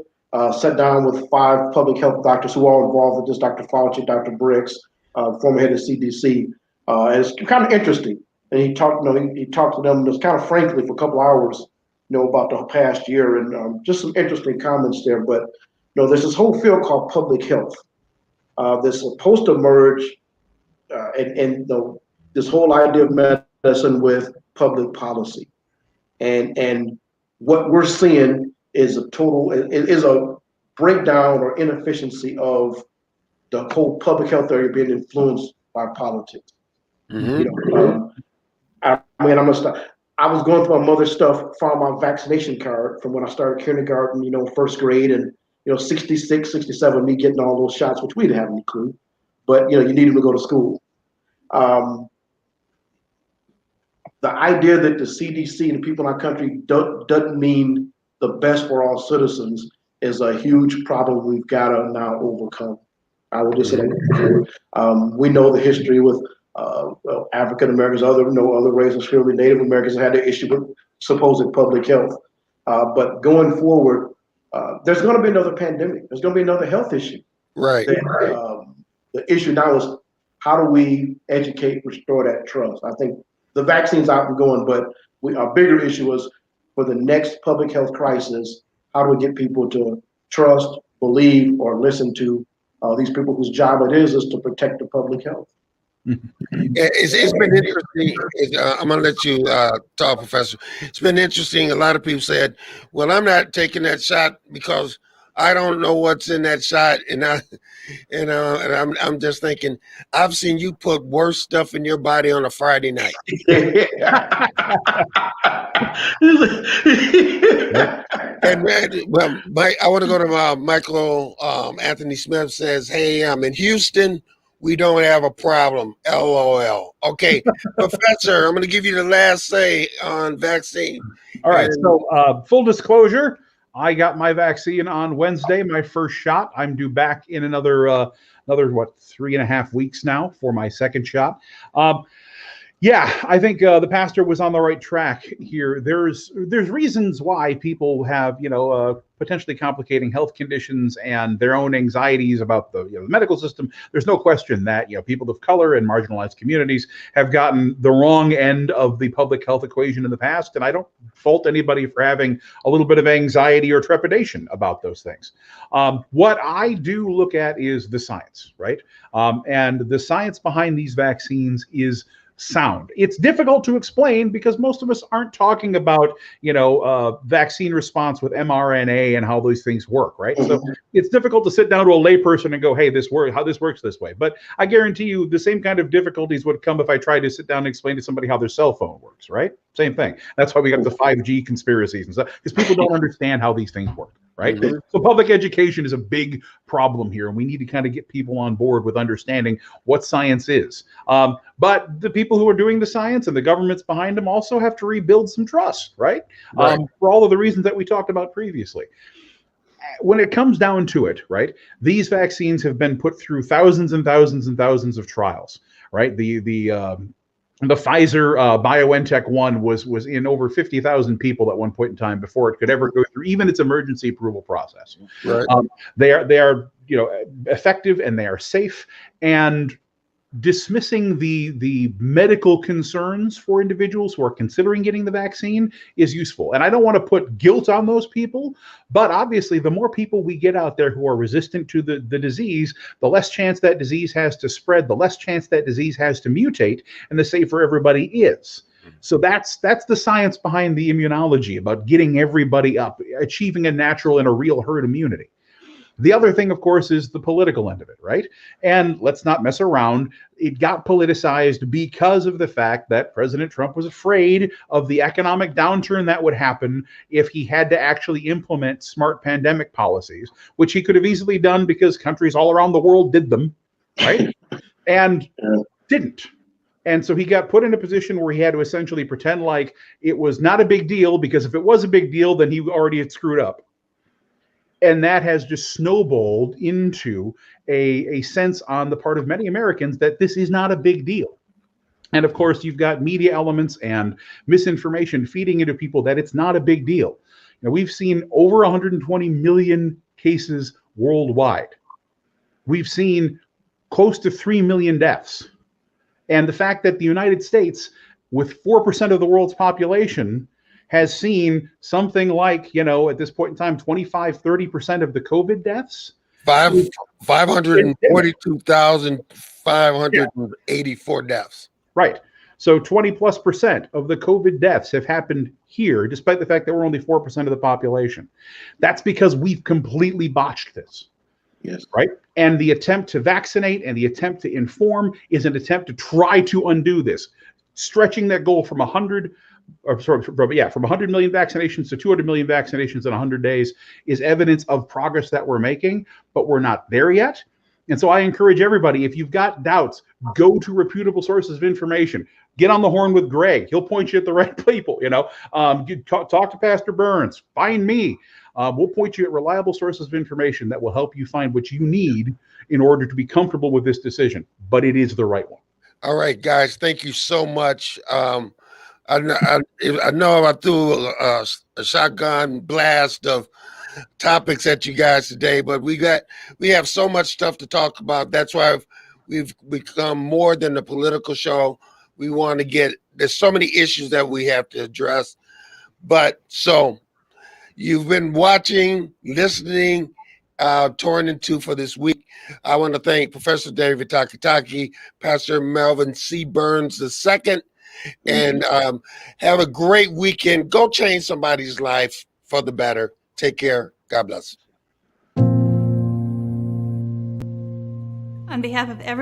Sat down with 5 public health doctors who are all involved with this. Dr. Fauci, Dr. Briggs, former head of CDC. And it's kind of interesting. And he talked. He talked to them just kind of frankly for a couple hours. About the past year, and just some interesting comments there. But there's this whole field called public health. That's supposed to merge, and this whole idea of medicine with public policy, and what we're seeing is a breakdown or inefficiency of the whole public health area being influenced by politics. Mm-hmm. I'm gonna stop. I was going through my mother's stuff, found my vaccination card from when I started kindergarten, first grade, and 66, 67, me getting all those shots, which we didn't have any clue, but you needed to go to school. The idea that the CDC and the people in our country doesn't mean the best for all citizens is a huge problem we've got to now overcome. I will just say that. We know the history with African Americans, other races, really Native Americans had the issue with supposed public health. But going forward, there's going to be another pandemic. There's going to be another health issue. Right. The issue now is how do we educate, restore that trust? I think the vaccine's out and going, but our bigger issue is for the next public health crisis, how do we get people to trust, believe, or listen to these people whose job it is to protect the public health? It's been interesting. I'm going to let you talk, Professor. It's been interesting. A lot of people said, well, I'm not taking that shot because I don't know what's in that shot. And I'm just thinking, I've seen you put worse stuff in your body on a Friday night. And well, I want to go to Michael Anthony Smith says, hey, I'm in Houston. We don't have a problem. LOL. Okay, Professor, I'm going to give you the last say on vaccine. All right. So full disclosure, I got my vaccine on Wednesday, my first shot. I'm due back in another 3.5 weeks now for my second shot. Yeah, I think the pastor was on the right track here. There's reasons why people have, potentially complicating health conditions and their own anxieties about the medical system. There's no question that, people of color and marginalized communities have gotten the wrong end of the public health equation in the past. And I don't fault anybody for having a little bit of anxiety or trepidation about those things. What I do look at is the science, right? And the science behind these vaccines is sound. It's difficult to explain because most of us aren't talking about, vaccine response with mRNA and how these things work, right? Mm-hmm. So it's difficult to sit down to a layperson and go, hey, how this works this way. But I guarantee you the same kind of difficulties would come if I tried to sit down and explain to somebody how their cell phone works, right? Same thing. That's why we got the 5G conspiracies and stuff, because people don't understand how these things work. Right. Mm-hmm. So public education is a big problem here, and we need to kind of get people on board with understanding what science is. But the people who are doing the science and the governments behind them also have to rebuild some trust, right? For all of the reasons that we talked about previously. When it comes down to it, right, these vaccines have been put through thousands and thousands and thousands of trials, right? The Pfizer BioNTech one was in over 50,000 people at one point in time before it could ever go through even its emergency approval process. Right. They are effective and they are safe, and dismissing the medical concerns for individuals who are considering getting the vaccine is useful. And I don't want to put guilt on those people, but obviously the more people we get out there who are resistant to the disease, the less chance that disease has to spread, the less chance that disease has to mutate, and the safer everybody is. So that's the science behind the immunology, about getting everybody up, achieving a natural and a real herd immunity. The other thing, of course, is the political end of it, right? And let's not mess around. It got politicized because of the fact that President Trump was afraid of the economic downturn that would happen if he had to actually implement smart pandemic policies, which he could have easily done because countries all around the world did them, right? And didn't. And so he got put in a position where he had to essentially pretend like it was not a big deal, because if it was a big deal, then he already had screwed up. And that has just snowballed into a sense on the part of many Americans that this is not a big deal. And of course, you've got media elements and misinformation feeding into people that it's not a big deal. We've seen over 120 million cases worldwide. We've seen close to 3 million deaths. And the fact that the United States, with 4% of the world's population, has seen something like, at this point in time, 25-30% of the COVID deaths. 542,584 deaths. Right. So 20+% of the COVID deaths have happened here, despite the fact that we're only 4% of the population. That's because we've completely botched this. Yes. Right. And the attempt to vaccinate and the attempt to inform is an attempt to try to undo this, stretching that goal from 100 million vaccinations to 200 million vaccinations in 100 days is evidence of progress that we're making, but we're not there yet. And so I encourage everybody, if you've got doubts, go to reputable sources of information. Get on the horn with Greg. He'll point you at the right people. Talk to Pastor Burns. Find me. We'll point you at reliable sources of information that will help you find what you need in order to be comfortable with this decision. But it is the right one. All right, guys. Thank you so much. I know I threw a shotgun blast of topics at you guys today, but we have so much stuff to talk about. That's why We've become more than a political show. We want to get, there's so many issues that we have to address. But so you've been watching, listening, torn into for this week. I want to thank Professor David Takitaki, Pastor Melvin C. Burns II, and have a great weekend. Go change somebody's life for the better. Take care. God bless. On behalf of everyone